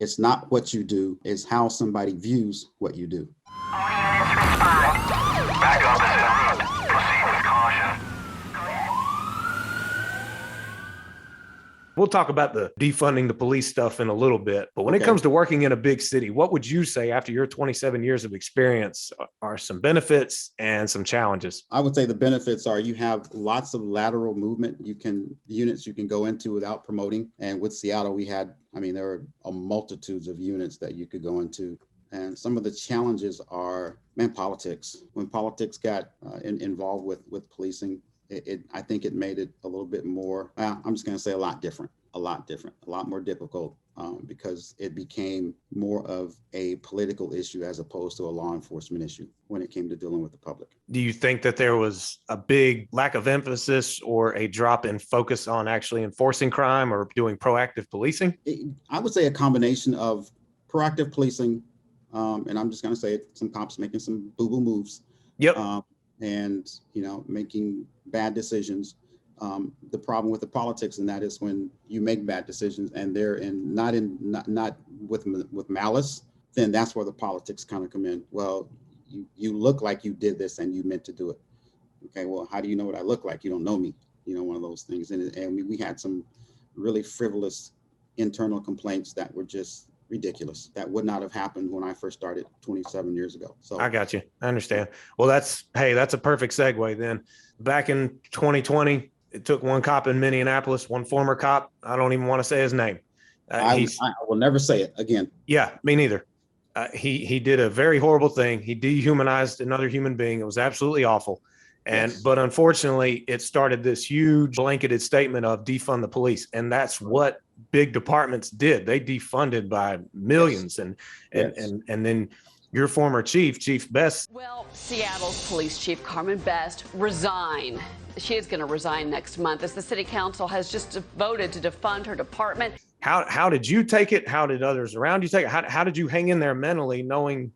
It's not what you do, it's how somebody views what you do. All units respond. Backup is en route. Proceed with caution. We'll talk about the defunding the police stuff in a little bit, but when it comes to working in a big city, what would you say after your 27 years of experience are some benefits and some challenges? I would say the benefits are you have lots of lateral movement. Units you can go into without promoting. And with Seattle, there were multitudes of units that you could go into. And some of the challenges are, politics. When politics got involved with policing, I think it made it a little bit more, I'm just going to say a lot more difficult because it became more of a political issue as opposed to a law enforcement issue when it came to dealing with the public. Do you think that there was a big lack of emphasis or a drop in focus on actually enforcing crime or doing proactive policing? I would say a combination of proactive policing, and I'm just going to say it, some cops making some boo-boo moves. Yep. And making bad decisions. The problem with the politics, and that is when you make bad decisions and they're not with malice, then that's where the politics kind of come in. Well, you look like you did this and you meant to do it. Okay, well, how do you know what I look like? You don't know me. One of those things. And we had some really frivolous internal complaints that were just ridiculous. That would not have happened when I first started 27 years ago. So I got you. I understand. Well, that's a perfect segue then. Back in 2020, it took one cop in Minneapolis, one former cop. I don't even want to say his name. I will never say it again. Yeah, me neither. He did a very horrible thing. He dehumanized another human being. It was absolutely awful. But unfortunately, it started this huge blanketed statement of defund the police. And that's what big departments did. They defunded by millions. And then your former Chief Best. Well, Seattle's police chief, Carmen Best, resigned. She is going to resign next month as the city council has just voted to defund her department. How did you take it? How did others around you take it? How did you hang in there mentally knowing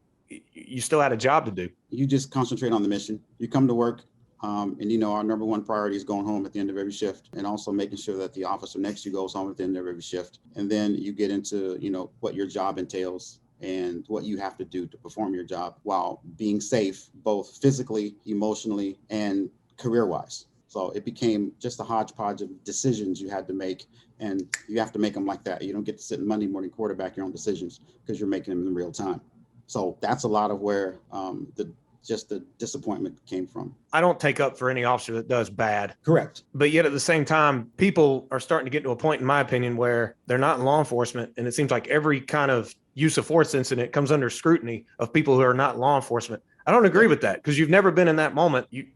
you still had a job to do? You just concentrate on the mission. You come to work. And our number one priority is going home at the end of every shift, and also making sure that the officer next to you goes home at the end of every shift. And then you get into, what your job entails and what you have to do to perform your job while being safe, both physically, emotionally, and career-wise. So it became just a hodgepodge of decisions you had to make, and you have to make them like that. You don't get to sit in Monday morning quarterback your own decisions because you're making them in real time. So that's a lot of where the disappointment came from. I don't take up for any officer that does bad. Correct. But yet at the same time, people are starting to get to a point, in my opinion, where they're not in law enforcement. And it seems like every kind of use of force incident comes under scrutiny of people who are not law enforcement. I don't agree with that because you've never been in that moment. You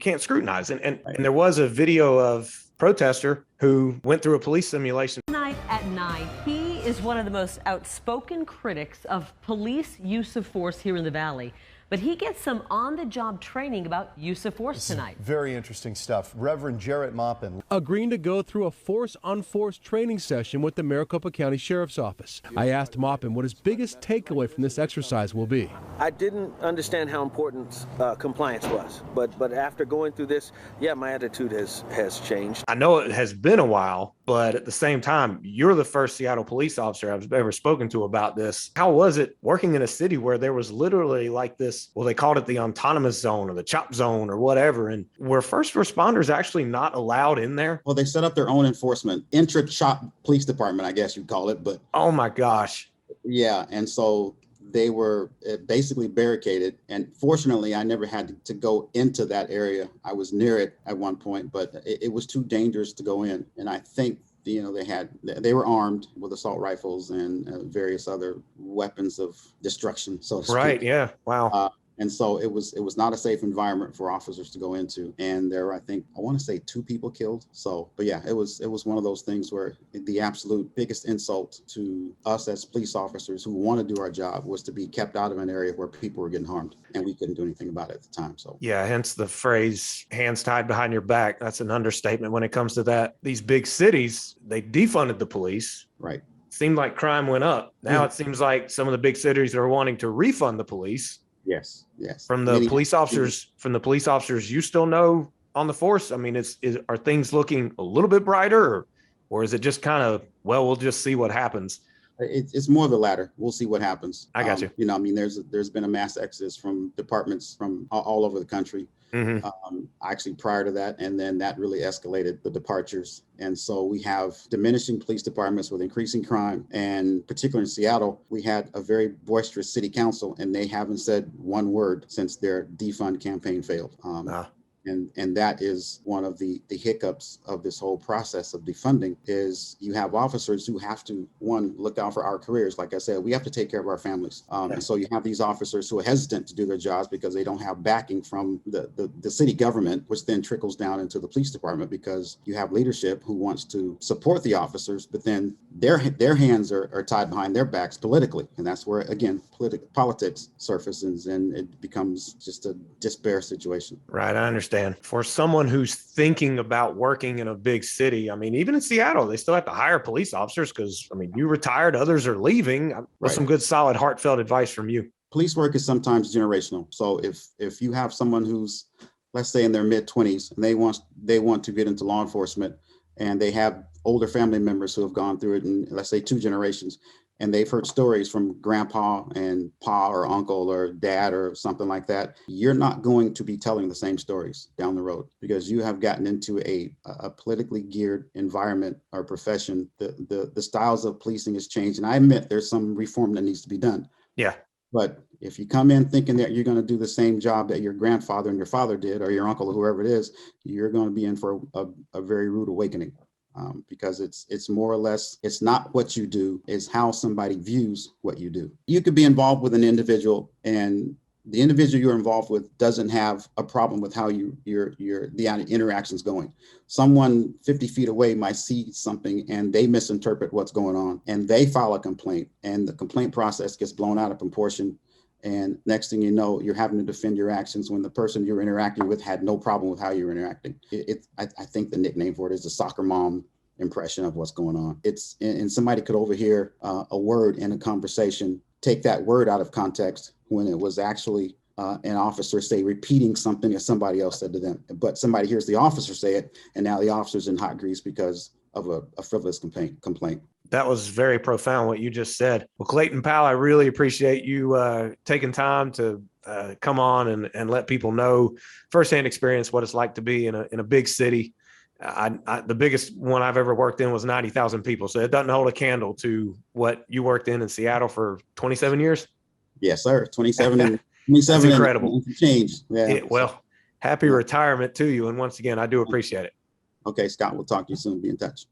can't scrutinize. And there was a video of protester who went through a police simulation. Tonight at 9, he is one of the most outspoken critics of police use of force here in the Valley. But he gets some on-the-job training about use of force tonight. Very interesting stuff. Reverend Jarrett Maupin. Agreeing to go through a force-on-force training session with the Maricopa County Sheriff's Office. I asked Maupin what his biggest takeaway from this exercise will be. I didn't understand how important compliance was, but after going through this, my attitude has changed. I know it has been a while, but at the same time, you're the first Seattle police officer I've ever spoken to about this. How was it working in a city where there was literally like this, well, they called it the autonomous zone or the chop zone or whatever, and were first responders actually not allowed in there? Well, they set up their own enforcement, intra-chop police department, I guess you'd call it, but. Oh my gosh. Yeah, and so they were basically barricaded. And fortunately, I never had to go into that area. I was near it at one point, but it was too dangerous to go in. And I think, they were armed with assault rifles and various other weapons of destruction. So right, yeah, wow. And so it was not a safe environment for officers to go into. And there were, I want to say 2 people killed. So, but yeah, it was one of those things where the absolute biggest insult to us as police officers who want to do our job was to be kept out of an area where people were getting harmed, and we couldn't do anything about it at the time. So yeah, hence the phrase hands tied behind your back. That's an understatement when it comes to that. These big cities, they defunded the police. Right. Seemed like crime went up. Now It seems like some of the big cities are wanting to refund the police. Yes. From the police officers you still know on the force. I mean, are things looking a little bit brighter, or is it just kind of, well, we'll just see what happens? It's more of the latter. We'll see what happens. I got you. You know, I mean, there's been a mass exodus from departments from all over the country. Actually prior to that, and then that really escalated the departures. And so we have diminishing police departments with increasing crime, and particularly in Seattle, we had a very boisterous city council, and they haven't said one word since their defund campaign failed. And that is one of the hiccups of this whole process of defunding is you have officers who have to, one, look out for our careers. Like I said, we have to take care of our families. And so you have these officers who are hesitant to do their jobs because they don't have backing from the city government, which then trickles down into the police department because you have leadership who wants to support the officers, but then their hands are tied behind their backs politically. And that's where, again, politics surfaces and it becomes just a despair situation. Right. I understand. For someone who's thinking about working in a big city, I mean, even in Seattle, they still have to hire police officers because, I mean, you retired, others are leaving. What's some good, solid, heartfelt advice from you? Police work is sometimes generational. So if you have someone who's, let's say, in their mid-20s and they want to get into law enforcement and they have older family members who have gone through it in, let's say, 2 generations, and they've heard stories from grandpa and pa or uncle or dad or something like that, you're not going to be telling the same stories down the road because you have gotten into a politically geared environment or profession. The styles of policing has changed. And I admit there's some reform that needs to be done. Yeah. But if you come in thinking that you're going to do the same job that your grandfather and your father did, or your uncle or whoever it is, you're going to be in for a very rude awakening. Because it's more or less, it's not what you do, it's how somebody views what you do. You could be involved with an individual and the individual you're involved with doesn't have a problem with how the interaction's going. Someone 50 feet away might see something and they misinterpret what's going on and they file a complaint and the complaint process gets blown out of proportion. And next thing you know, you're having to defend your actions when the person you're interacting with had no problem with how you're interacting. I think the nickname for it is the soccer mom impression of what's going on. And somebody could overhear a word in a conversation, take that word out of context when it was actually an officer, say, repeating something that somebody else said to them. But somebody hears the officer say it, and now the officer's in hot grease because of a frivolous complaint. That was very profound what you just said. Well, Clayton Powell, I really appreciate you taking time to come on and let people know firsthand experience what it's like to be in a big city. The biggest one I've ever worked in was 90,000 people. So it doesn't hold a candle to what you worked in Seattle for 27 years. Yes, sir. 27 and 27. That's incredible. And change. Yeah. Well, happy retirement to you. And once again, I do appreciate it. Okay, Scott, we'll talk to you soon. Be in touch.